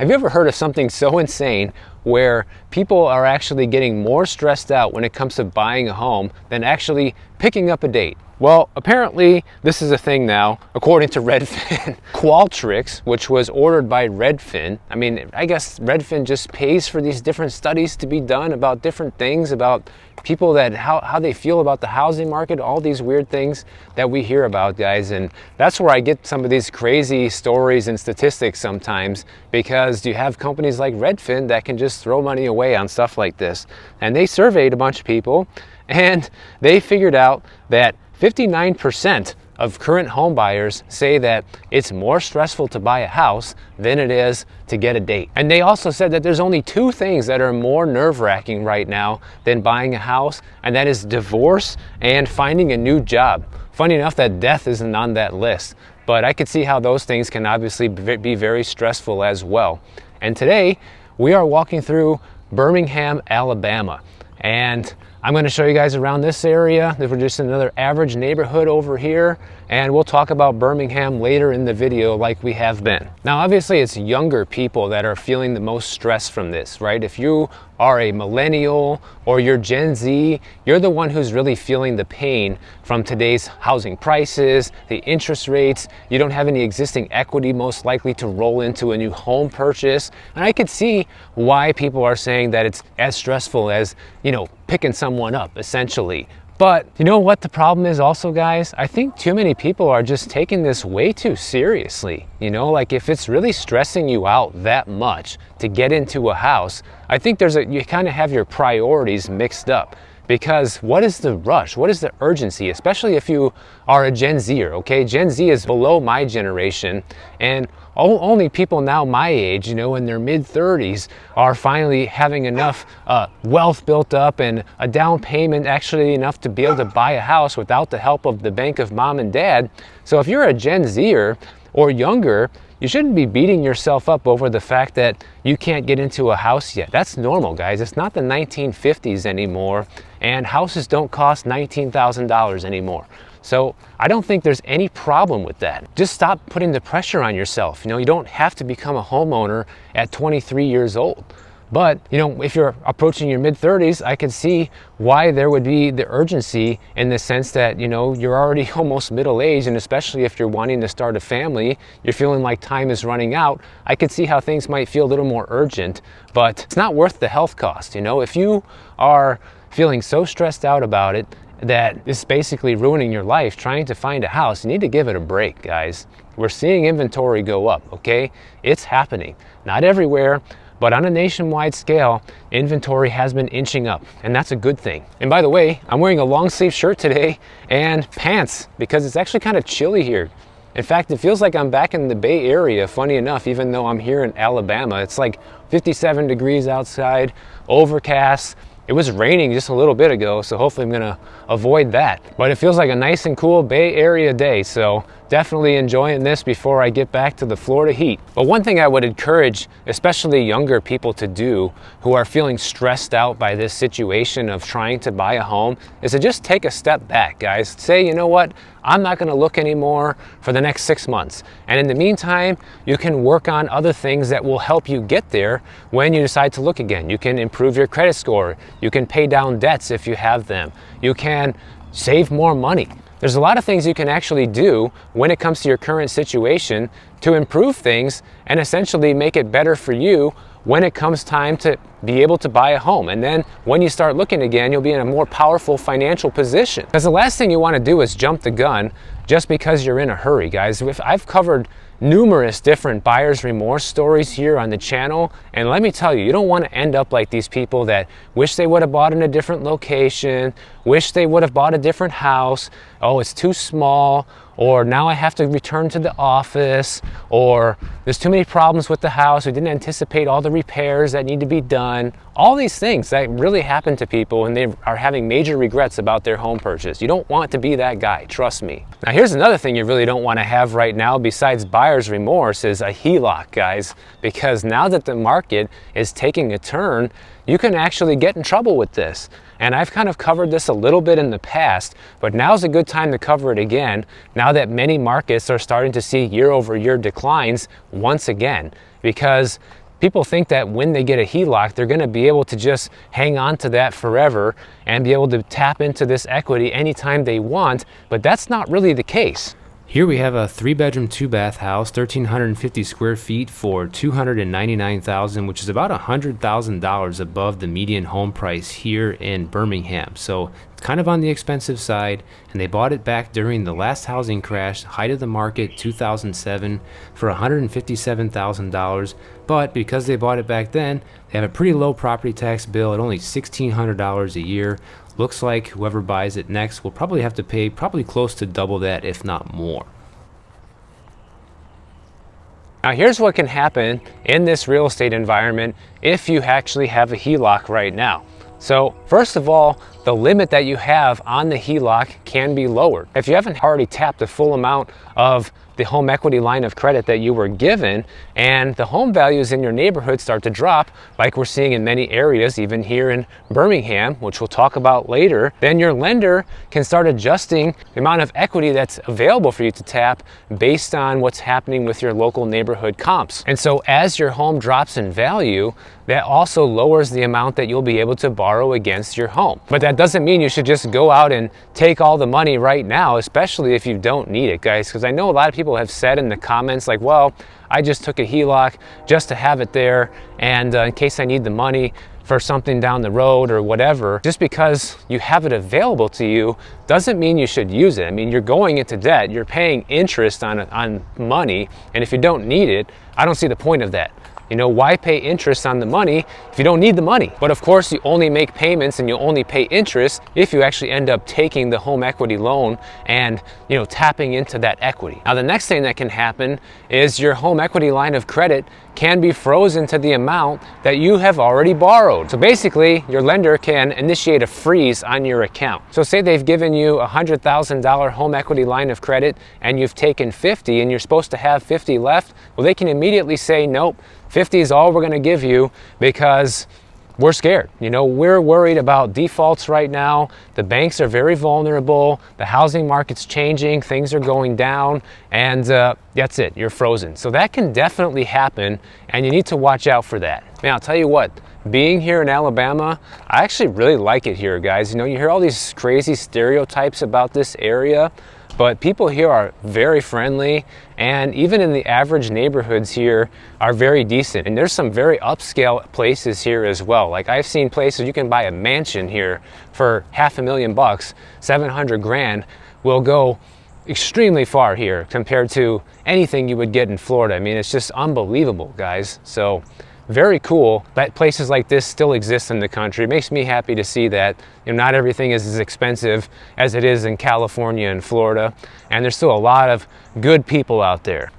Have you ever heard of something so insane where people are actually getting more stressed out when it comes to buying a home than actually picking up a date? Well, apparently this is a thing now, according to Redfin. Qualtrics, which was ordered by Redfin. I mean, I guess Redfin just pays for these different studies to be done about different things, about people that how they feel about the housing market, all these weird things that we hear about, guys. And that's where I get some of these crazy stories and statistics sometimes, because you have companies like Redfin that can just throw money away on stuff like this. And they surveyed a bunch of people, and they figured out that 59% of current home buyers say that it's more stressful to buy a house than it is to get a date. And they also said that there's only two things that are more nerve-wracking right now than buying a house, and that is divorce and finding a new job. Funny enough that death isn't on that list, but I could see how those things can obviously be very stressful as well. And today we are walking through Birmingham, Alabama, and I'm going to show you guys around this area. We're just another average neighborhood over here, and we'll talk about Birmingham later in the video like we have been. Now, obviously, it's younger people that are feeling the most stress from this, right? If you are a millennial or you're Gen Z, you're the one who's really feeling the pain from today's housing prices, the interest rates. You don't have any existing equity most likely to roll into a new home purchase. And I could see why people are saying that it's as stressful as, you know, picking someone up, essentially. But you know what the problem is also, guys? I think too many people are just taking this way too seriously. You know, like if it's really stressing you out that much to get into a house, I think you kind of have your priorities mixed up. Because what is the rush? What is the urgency? Especially if you are a Gen Zer, okay? Gen Z is below my generation, and only people now my age, you know, in their mid-30s, are finally having enough wealth built up and a down payment actually enough to be able to buy a house without the help of the bank of mom and dad. So if you're a Gen Zer or younger, you shouldn't be beating yourself up over the fact that you can't get into a house yet. That's normal, guys. It's not the 1950s anymore, and houses don't cost $19,000 anymore. So I don't think there's any problem with that. Just stop putting the pressure on yourself. You know, you don't have to become a homeowner at 23 years old. But, you know, if you're approaching your mid-30s, I could see why there would be the urgency in the sense that, you know, you're already almost middle-aged, and especially if you're wanting to start a family, you're feeling like time is running out. I could see how things might feel a little more urgent, but it's not worth the health cost. You know, if you are feeling so stressed out about it that it's basically ruining your life trying to find a house, you need to give it a break, guys. We're seeing inventory go up, okay? It's happening. Not everywhere, but on a nationwide scale, inventory has been inching up, and that's a good thing. And by the way, I'm wearing a long sleeve shirt today and pants because it's actually kind of chilly here. In fact, it feels like I'm back in the Bay Area, funny enough, even though I'm here in Alabama. It's like 57 degrees outside, overcast. It was raining just a little bit ago, so hopefully I'm gonna avoid that. But it feels like a nice and cool Bay Area day, so definitely enjoying this before I get back to the Florida heat. But one thing I would encourage, especially younger people to do who are feeling stressed out by this situation of trying to buy a home, is to just take a step back, guys. Say, you know what? I'm not gonna look anymore for the next 6 months. And in the meantime, you can work on other things that will help you get there when you decide to look again. You can improve your credit score. You can pay down debts if you have them. You can save more money. There's a lot of things you can actually do when it comes to your current situation to improve things and essentially make it better for you when it comes time to be able to buy a home. And then when you start looking again, you'll be in a more powerful financial position. Because the last thing you want to do is jump the gun just because you're in a hurry, guys. I've covered numerous different buyer's remorse stories here on the channel, and let me tell you, you don't want to end up like these people that wish they would have bought in a different location, wish they would have bought a different house, oh, it's too small, or now I have to return to the office, or there's too many problems with the house, we didn't anticipate all the repairs that need to be done. All these things that really happen to people when they are having major regrets about their home purchase. You don't want to be that guy, trust me. Now here's another thing you really don't want to have right now besides buyer's remorse is a HELOC, guys, because now that the market is taking a turn, you can actually get in trouble with this. And I've kind of covered this a little bit in the past, but now's a good time to cover it again, now that many markets are starting to see year-over-year declines once again. Because People think that when they get a HELOC, they're going to be able to just hang on to that forever and be able to tap into this equity anytime they want, but that's not really the case. Here we have a 3-bedroom, 2-bath house, 1,350 square feet for $299,000, which is about $100,000 above the median home price here in Birmingham. So it's kind of on the expensive side, and they bought it back during the last housing crash, height of the market, 2007, for $157,000. But because they bought it back then, they have a pretty low property tax bill at only $1,600 a year. Looks like whoever buys it next will probably have to pay probably close to double that, if not more. Now here's what can happen in this real estate environment if you actually have a HELOC right now. So first of all, the limit that you have on the HELOC can be lowered. If you haven't already tapped the full amount of the home equity line of credit that you were given, and the home values in your neighborhood start to drop, like we're seeing in many areas, even here in Birmingham, which we'll talk about later, then your lender can start adjusting the amount of equity that's available for you to tap based on what's happening with your local neighborhood comps. And so as your home drops in value, that also lowers the amount that you'll be able to borrow against your home. But that doesn't mean you should just go out and take all the money right now, especially if you don't need it, guys, because I know a lot of people have said in the comments like, well, I just took a HELOC just to have it there, and in case I need the money for something down the road or whatever. Just because you have it available to you doesn't mean you should use it. I mean, you're going into debt, you're paying interest on money, and if you don't need it, I don't see the point of that. You know, why pay interest on the money if you don't need the money? But of course, you only make payments and you only pay interest if you actually end up taking the home equity loan and, you know, tapping into that equity. Now, the next thing that can happen is your home equity line of credit can be frozen to the amount that you have already borrowed. So basically, your lender can initiate a freeze on your account. So say they've given you a $100,000 home equity line of credit and you've taken 50 and you're supposed to have 50 left. Well, they can immediately say, nope, 50 is all we're going to give you because we're scared. You know, we're worried about defaults right now. The banks are very vulnerable. The housing market's changing. Things are going down. And that's it. You're frozen. So that can definitely happen, and you need to watch out for that. Man, I'll tell you what. Being here in Alabama, I actually really like it here, guys. You know, you hear all these crazy stereotypes about this area, but people here are very friendly, and even in the average neighborhoods here are very decent. And there's some very upscale places here as well. Like I've seen places you can buy a mansion here for $500,000, 700 grand will go extremely far here compared to anything you would get in Florida. I mean, it's just unbelievable, guys. So very cool that places like this still exist in the country. It makes me happy to see that, you know, not everything is as expensive as it is in California and Florida, and there's still a lot of good people out there.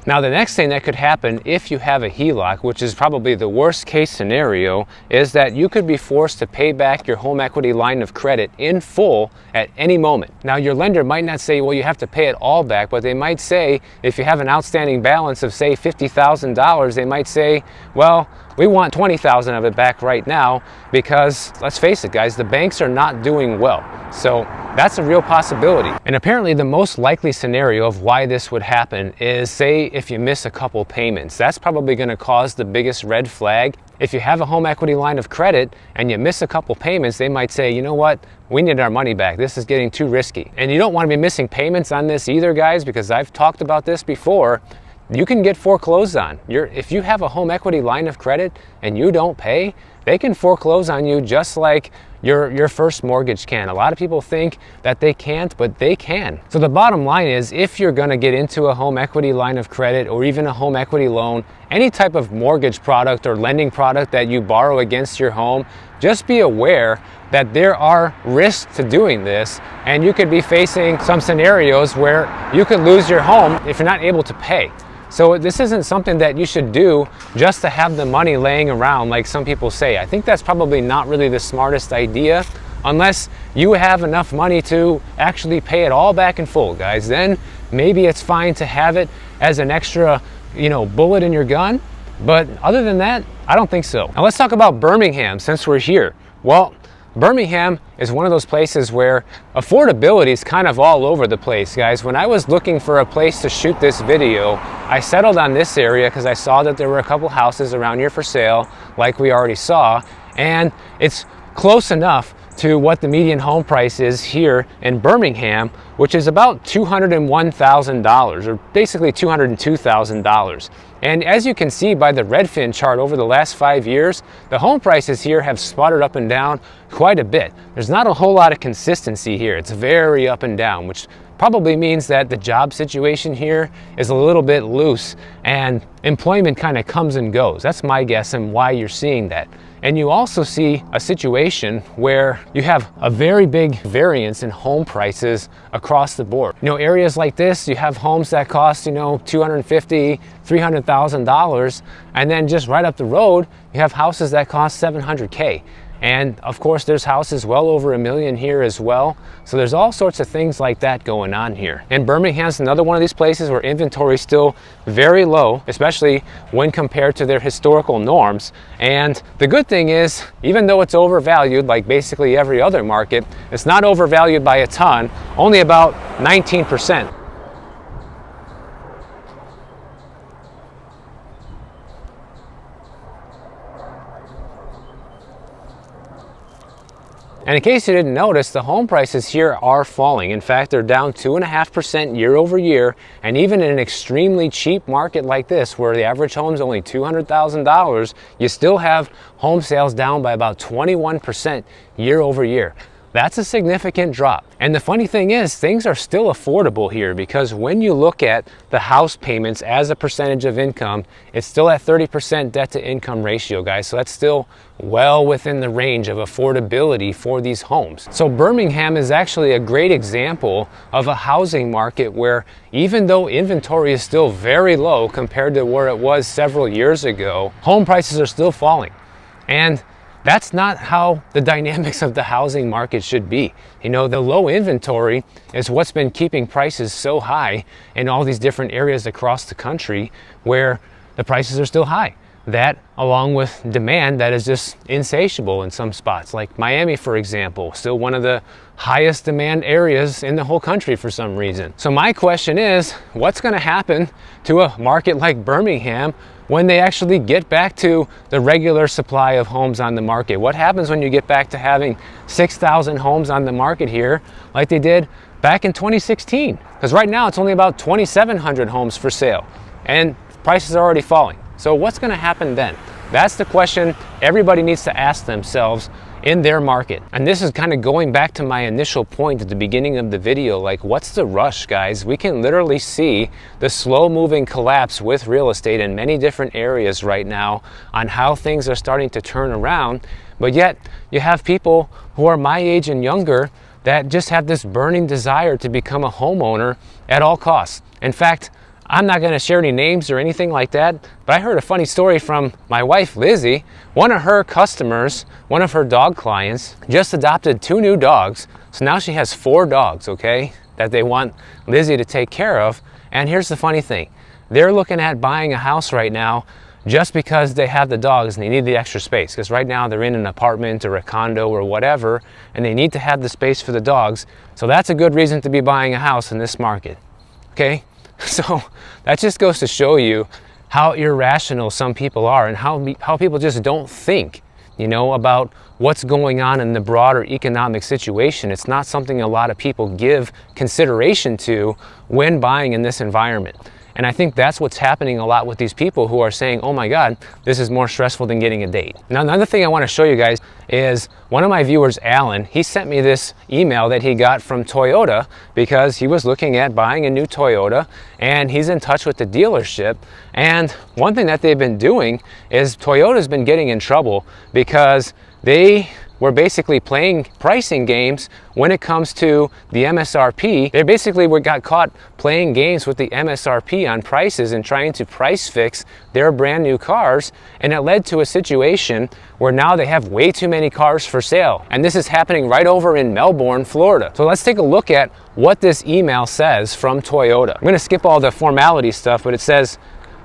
Now, the next thing that could happen if you have a HELOC, which is probably the worst case scenario, is that you could be forced to pay back your home equity line of credit in full at any moment. Now, your lender might not say, well, you have to pay it all back, but they might say, if you have an outstanding balance of, say, $50,000, they might say, well, we want $20,000 of it back right now because, let's face it, guys, the banks are not doing well. So that's a real possibility. And apparently the most likely scenario of why this would happen is, say, if you miss a couple payments. That's probably going to cause the biggest red flag. If you have a home equity line of credit and you miss a couple payments, they might say, you know what, we need our money back. This is getting too risky. And you don't want to be missing payments on this either, guys, because I've talked about this before. You can get foreclosed on. If you have a home equity line of credit and you don't pay, they can foreclose on you just like your first mortgage can. A lot of people think that they can't, but they can. So the bottom line is, if you're gonna get into a home equity line of credit or even a home equity loan, any type of mortgage product or lending product that you borrow against your home, just be aware that there are risks to doing this, and you could be facing some scenarios where you could lose your home if you're not able to pay. So this isn't something that you should do just to have the money laying around like some people say. I think that's probably not really the smartest idea, unless you have enough money to actually pay it all back in full, guys. Then maybe it's fine to have it as an extra, bullet in your gun. But other than that, I don't think so. Now let's talk about Birmingham since we're here. Well, Birmingham is one of those places where affordability is kind of all over the place, guys. When I was looking for a place to shoot this video, I settled on this area because I saw that there were a couple houses around here for sale, like we already saw, and it's close enough to what the median home price is here in Birmingham, which is about $201,000, or basically $202,000. And as you can see by the Redfin chart over the last 5 years, the home prices here have sputtered up and down quite a bit. There's not a whole lot of consistency here. It's very up and down, which probably means that the job situation here is a little bit loose and employment kind of comes and goes. That's my guess and why you're seeing that. And you also see a situation where you have a very big variance in home prices across the board. Areas like this, you have homes that cost, $250,000, $300,000, and then just right up the road, you have houses that cost $700K. And of course, there's houses well over $1 million here as well. So there's all sorts of things like that going on here. And Birmingham's another one of these places where inventory is still very low, especially when compared to their historical norms. And the good thing is, even though it's overvalued, like basically every other market, it's not overvalued by a ton, only about 19%. And in case you didn't notice, the home prices here are falling. In fact, they're down 2.5% year over year. And even in an extremely cheap market like this, where the average home is only $200,000, you still have home sales down by about 21% year over year. That's a significant drop. And the funny thing is, things are still affordable here, because when you look at the house payments as a percentage of income, it's still at 30% debt to income ratio, guys. So that's still well within the range of affordability for these homes. So Birmingham is actually a great example of a housing market where, even though inventory is still very low compared to where it was several years ago, home prices are still falling. And that's not how the dynamics of the housing market should be. The low inventory is what's been keeping prices so high in all these different areas across the country where the prices are still high. That, along with demand that is just insatiable in some spots, like Miami, for example, still one of the highest demand areas in the whole country for some reason. So my question is, what's going to happen to a market like Birmingham when they actually get back to the regular supply of homes on the market? What happens when you get back to having 6,000 homes on the market here like they did back in 2016? Because right now it's only about 2,700 homes for sale and prices are already falling. So what's going to happen then? That's the question everybody needs to ask themselves in their market. And this is kind of going back to my initial point at the beginning of the video, like, what's the rush, guys? We can literally see the slow moving collapse with real estate in many different areas right now on how things are starting to turn around. But yet you have people who are my age and younger that just have this burning desire to become a homeowner at all costs. In fact, I'm not going to share any names or anything like that, but I heard a funny story from my wife, Lizzie. One of her customers, one of her dog clients, just adopted 2 new dogs. So now she has 4 dogs, okay, that they want Lizzie to take care of. And here's the funny thing. They're looking at buying a house right now just because they have the dogs and they need the extra space. Because right now they're in an apartment or a condo or whatever, and they need to have the space for the dogs. So that's a good reason to be buying a house in this market, okay? So that just goes to show you how irrational some people are and how people just don't think, about what's going on in the broader economic situation. It's not something a lot of people give consideration to when buying in this environment. And I think that's what's happening a lot with these people who are saying, oh my God, this is more stressful than getting a date. Now, another thing I want to show you guys is one of my viewers, Alan, he sent me this email that he got from Toyota because he was looking at buying a new Toyota, and he's in touch with the dealership. And one thing that they've been doing is Toyota's been getting in trouble because they were basically playing pricing games when it comes to the MSRP. They basically got caught playing games with the MSRP on prices and trying to price fix their brand new cars, and it led to a situation where now they have way too many cars for sale. And this is happening right over in Melbourne, Florida. So let's take a look at what this email says from Toyota. I'm gonna skip all the formality stuff, but it says,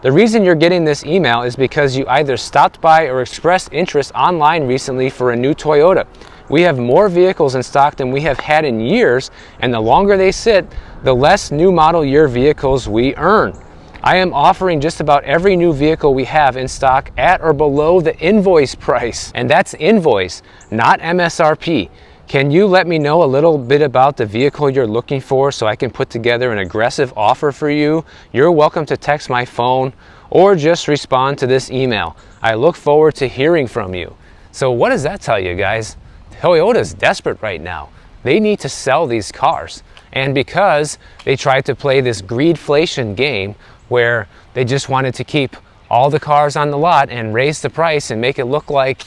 the reason you're getting this email is because you either stopped by or expressed interest online recently for a new Toyota. We have more vehicles in stock than we have had in years, and the longer they sit, the less new model year vehicles we earn. I am offering just about every new vehicle we have in stock at or below the invoice price, and that's invoice, not MSRP. Can you let me know a little bit about the vehicle you're looking for so I can put together an aggressive offer for you? You're welcome to text my phone or just respond to this email. I look forward to hearing from you. So what does that tell you, guys? Toyota's desperate right now. They need to sell these cars. And because they tried to play this greedflation game where they just wanted to keep all the cars on the lot and raise the price and make it look like,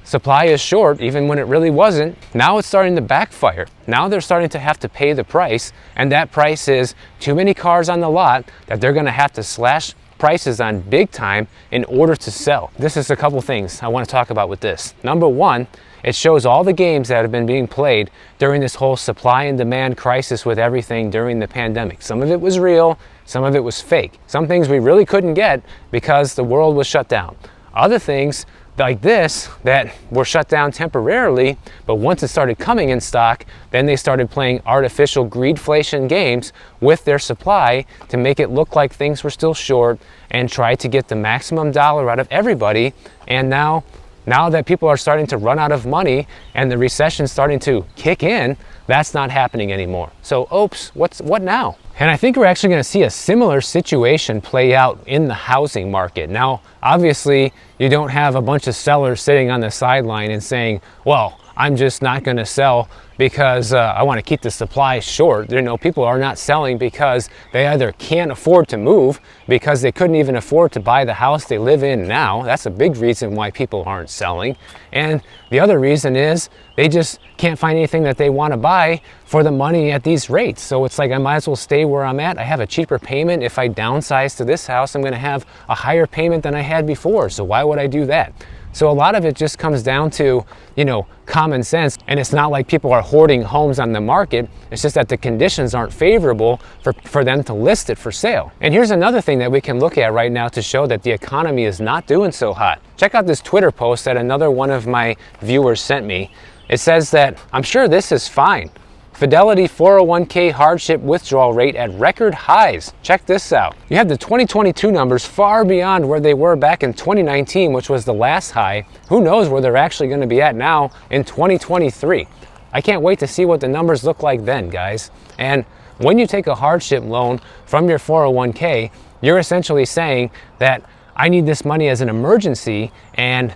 supply is short, even when it really wasn't. Now it's starting to backfire. Now they're starting to have to pay the price, and that price is too many cars on the lot that they're gonna have to slash prices on big time in order to sell. This is a couple things I want to talk about with this. Number one, it shows all the games that have been being played during this whole supply and demand crisis with everything during the pandemic. Some of it was real, some of it was fake. Some things we really couldn't get because the world was shut down. Other things like this that were shut down temporarily, but once it started coming in stock, then they started playing artificial greedflation games with their supply to make it look like things were still short and try to get the maximum dollar out of everybody. And now that people are starting to run out of money and the recession's starting to kick in, that's not happening anymore. So oops, what now? And I think we're actually going to see a similar situation play out in the housing market. Now, obviously, you don't have a bunch of sellers sitting on the sideline and saying, well, I'm just not going to sell because I want to keep the supply short. People are not selling because they either can't afford to move, because they couldn't even afford to buy the house they live in now. That's a big reason why people aren't selling. And the other reason is they just can't find anything that they want to buy for the money at these rates. So it's like, I might as well stay where I'm at. I have a cheaper payment. If I downsize to this house, I'm going to have a higher payment than I had before. So why would I do that? So a lot of it just comes down to, common sense. And it's not like people are hoarding homes on the market. It's just that the conditions aren't favorable for them to list it for sale. And here's another thing that we can look at right now to show that the economy is not doing so hot. Check out this Twitter post that another one of my viewers sent me. It says that, I'm sure this is fine. Fidelity 401k hardship withdrawal rate at record highs. Check this out. You have the 2022 numbers far beyond where they were back in 2019, which was the last high. Who knows where they're actually going to be at now in 2023. I can't wait to see what the numbers look like then, guys. And when you take a hardship loan from your 401k, you're essentially saying that I need this money as an emergency, and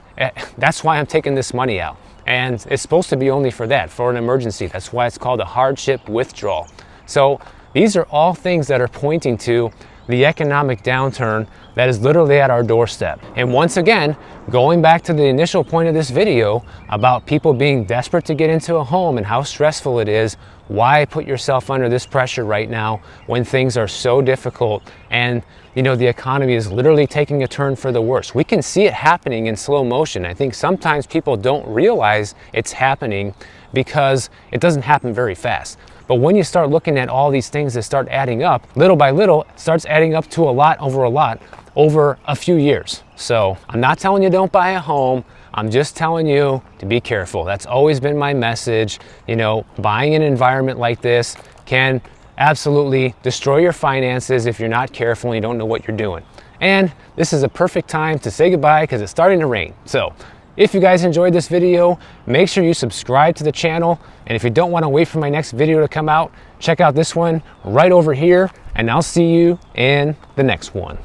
that's why I'm taking this money out. And it's supposed to be only for that, for an emergency. That's why it's called a hardship withdrawal. So these are all things that are pointing to the economic downturn that is literally at our doorstep. And once again, going back to the initial point of this video about people being desperate to get into a home and how stressful it is, why put yourself under this pressure right now when things are so difficult and the economy is literally taking a turn for the worse. We can see it happening in slow motion. I think sometimes people don't realize it's happening because it doesn't happen very fast. But when you start looking at all these things that start adding up, little by little, it starts adding up to a lot over a few years. So I'm not telling you don't buy a home. I'm just telling you to be careful. That's always been my message. Buying an environment like this can absolutely destroy your finances if you're not careful and you don't know what you're doing. And this is a perfect time to say goodbye because it's starting to rain. So if you guys enjoyed this video, make sure you subscribe to the channel. And if you don't want to wait for my next video to come out, check out this one right over here. and I'll see you in the next one.